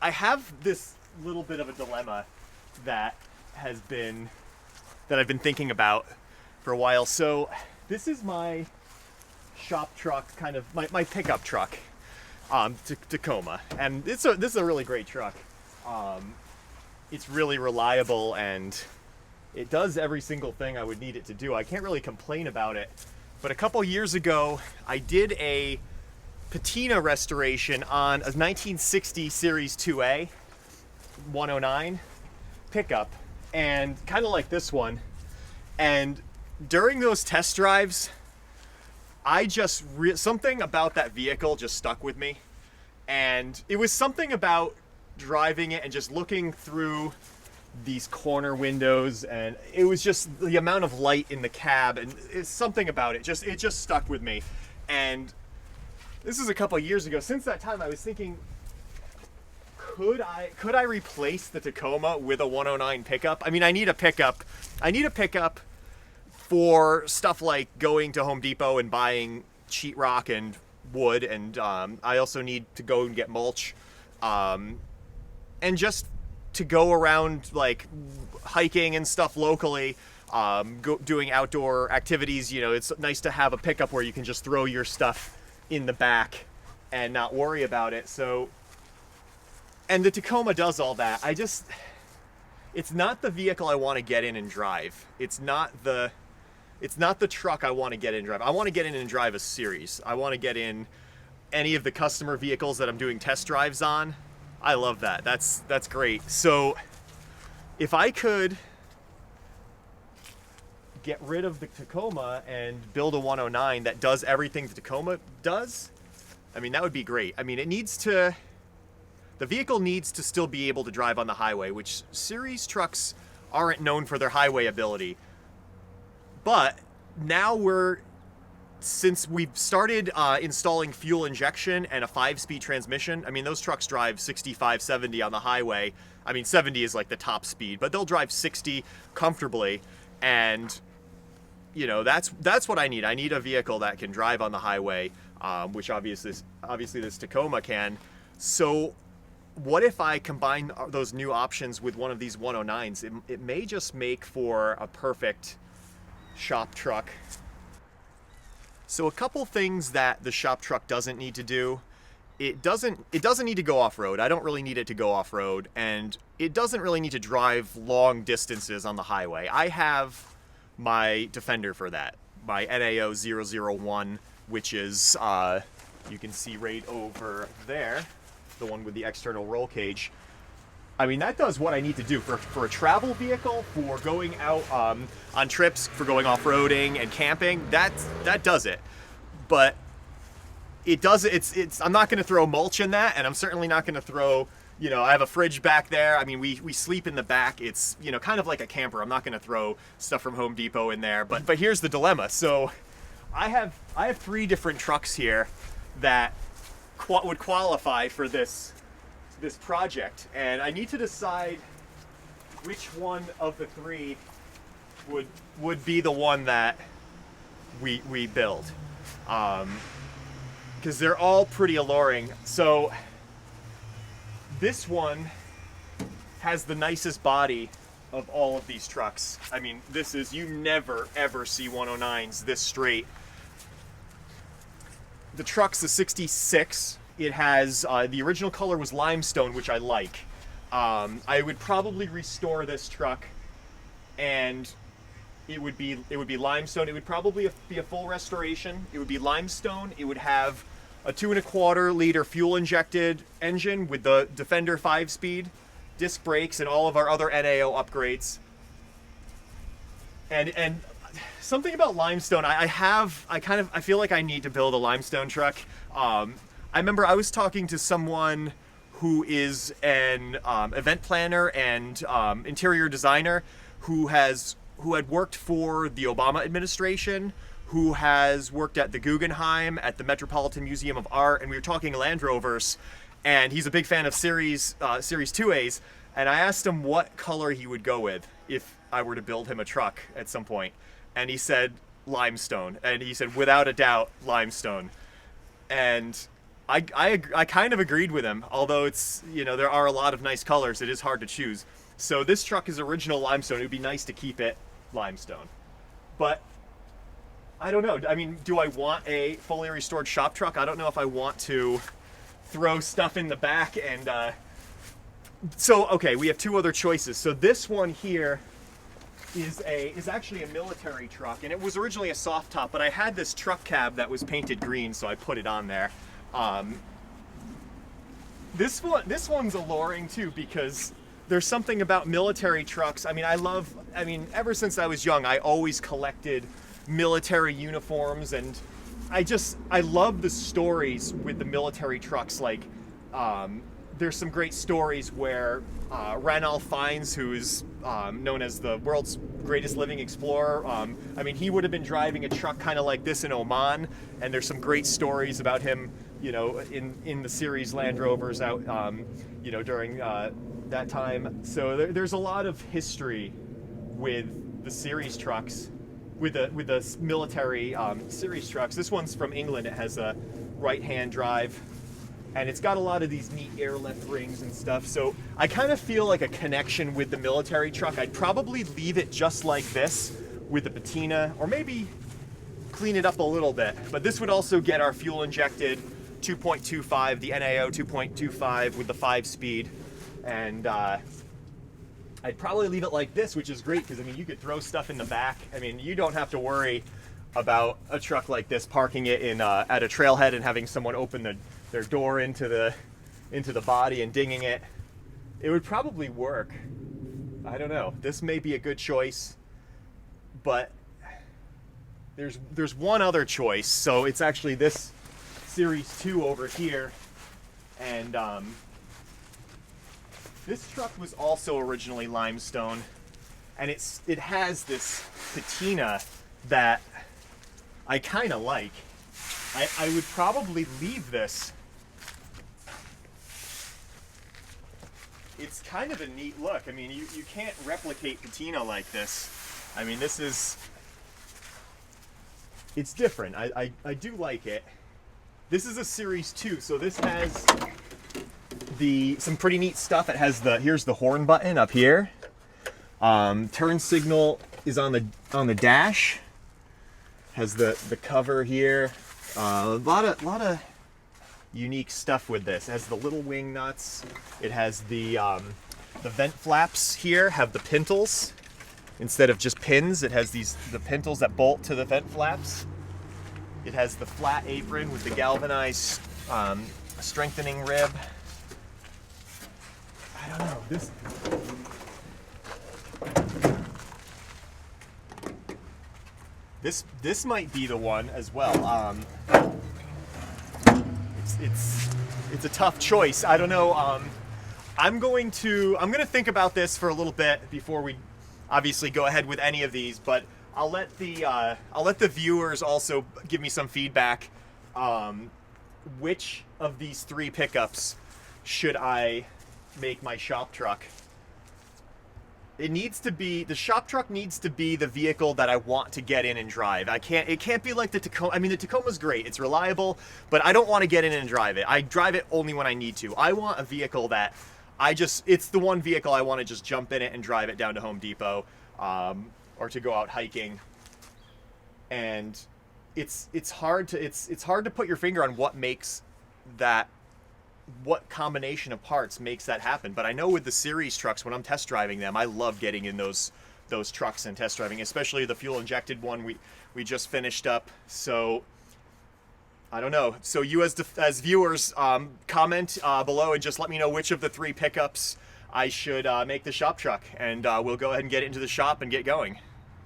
I have this little bit of a dilemma that I've been thinking about for a while. So this is my shop truck, kind of my pickup truck, Tacoma, and this is a really great truck. It's really reliable and it does every single thing I would need it to do. I can't really complain about it. But a couple years ago, I did a patina restoration on a 1960 Series 2A 109 pickup, and kind of like this one. And during those test drives, I just something about that vehicle just stuck with me, and it was something about driving it and just looking through these corner windows, and it was just the amount of light in the cab, and it's something about it just stuck with me. And this is a couple of years ago. Since that time, I was thinking, could I replace the Tacoma with a 109 pickup? I mean, I need a pickup for stuff like going to Home Depot and buying sheetrock and wood, and I also need to go and get mulch, and just to go around like hiking and stuff locally, doing outdoor activities. You know, it's nice to have a pickup where you can just throw your stuff in the back and not worry about it. So, and the Tacoma does all that. It's not the vehicle I want to get in and drive. It's not the truck I want to get in and drive. I want to get in and drive a series. I want to get in any of the customer vehicles that I'm doing test drives on. I love that. That's great. So if I could get rid of the Tacoma and build a 109 that does everything the Tacoma does, I mean, that would be great. I mean, the vehicle needs to still be able to drive on the highway, which series trucks aren't known for their highway ability. But now since we've started installing fuel injection and a 5-speed transmission, I mean, those trucks drive 65, 70 on the highway. I mean, 70 is like the top speed, but they'll drive 60 comfortably. And, you know, that's what I need. I need a vehicle that can drive on the highway, which obviously this Tacoma can. So what if I combine those new options with one of these 109s? It may just make for a perfect shop truck. So a couple things that the shop truck doesn't need to do. It doesn't need to go off-road. I don't really need it to go off-road, and it doesn't really need to drive long distances on the highway. I have my Defender for that, my NAO 001, which is, you can see right over there, the one with the external roll cage. I mean, that does what I need to do for a travel vehicle, for going out on trips, for going off-roading and camping. That does it. But it does I'm not going to throw mulch in that, and I'm certainly not going to throw, you know, I have a fridge back there. I mean, we sleep in the back. It's, you know, kind of like a camper. I'm not going to throw stuff from Home Depot in there. But here's the dilemma. So I have 3 different trucks here that would qualify for this project, and I need to decide which one of the 3 would be the one that we build, because they're all pretty alluring. So this one has the nicest body of all of these trucks. I mean, you never ever see 109s this straight. The truck's a 66. It has, the original color was limestone, which I like. I would probably restore this truck, and it would be limestone. It would probably be a full restoration. It would be limestone. It would have a 2.25 liter fuel injected engine with the Defender 5-speed, disc brakes, and all of our other NAO upgrades. And something about limestone, I feel like I need to build a limestone truck. I remember I was talking to someone who is an event planner and interior designer who had worked for the Obama administration, who has worked at the Guggenheim, at the Metropolitan Museum of Art, and we were talking Land Rovers, and he's a big fan of Series 2As, and I asked him what color he would go with if I were to build him a truck at some point, and he said limestone, and he said without a doubt limestone. And I kind of agreed with him, although it's, you know, there are a lot of nice colors. It is hard to choose. So this truck is original limestone. It would be nice to keep it limestone. But I don't know. I mean, do I want a fully restored shop truck? I don't know if I want to throw stuff in the back and so okay, we have two other choices. So this one here is actually a military truck, and it was originally a soft top, but I had this truck cab that was painted green, so I put it on there. This one's alluring too, because there's something about military trucks. I mean, ever since I was young, I always collected military uniforms, and I love the stories with the military trucks. Like, there's some great stories where Ranulph Fiennes, who is known as the world's greatest living explorer, I mean, he would have been driving a truck kind of like this in Oman, and there's some great stories about him, you know, in the series Land Rovers out, you know, during that time. So there's a lot of history with the series trucks, with the military series trucks. This one's from England. It has a right-hand drive, and it's got a lot of these neat airlift rings and stuff. So I kind of feel like a connection with the military truck. I'd probably leave it just like this with the patina, or maybe clean it up a little bit. But this would also get our fuel injected 2.25, the NAO 2.25 with the 5-speed. And I'd probably leave it like this, which is great because, I mean, you could throw stuff in the back. I mean, you don't have to worry about a truck like this parking it in at a trailhead and having someone open their door into the body and dinging it. It would probably work. I don't know. This may be a good choice, but there's one other choice. So it's actually this Series 2 over here, and this truck was also originally limestone, and it has this patina that I kind of like. I would probably leave this. It's kind of a neat look. I mean, you can't replicate patina like this. I mean, it's different. I do like it. This is a Series 2, so this has some pretty neat stuff. It has here's the horn button up here. Turn signal is on the dash. Has the cover here. A lot of unique stuff with this. It has the little wing nuts. It has the vent flaps here have the pintles instead of just pins. It has the pintles that bolt to the vent flaps. It has the flat apron with the galvanized strengthening rib. I don't know, this might be the one as well. It's a tough choice. I don't know. I'm gonna think about this for a little bit before we obviously go ahead with any of these, but I'll let the viewers also give me some feedback. Which of these three pickups should I make my shop truck? The shop truck needs to be the vehicle that I want to get in and drive. It can't be like the Tacoma. I mean, the Tacoma's great. It's reliable, but I don't want to get in and drive it. I drive it only when I need to. I want a vehicle that it's the one vehicle I want to just jump in it and drive it down to Home Depot, or to go out hiking. And it's hard to put your finger on what combination of parts makes that happen. But I know with the series trucks, when I'm test driving them, I love getting in those trucks and test driving, especially the fuel injected one we just finished up. So I don't know. So you as viewers, comment below and just let me know which of the three pickups I should make the shop truck, and we'll go ahead and get it into the shop and get going.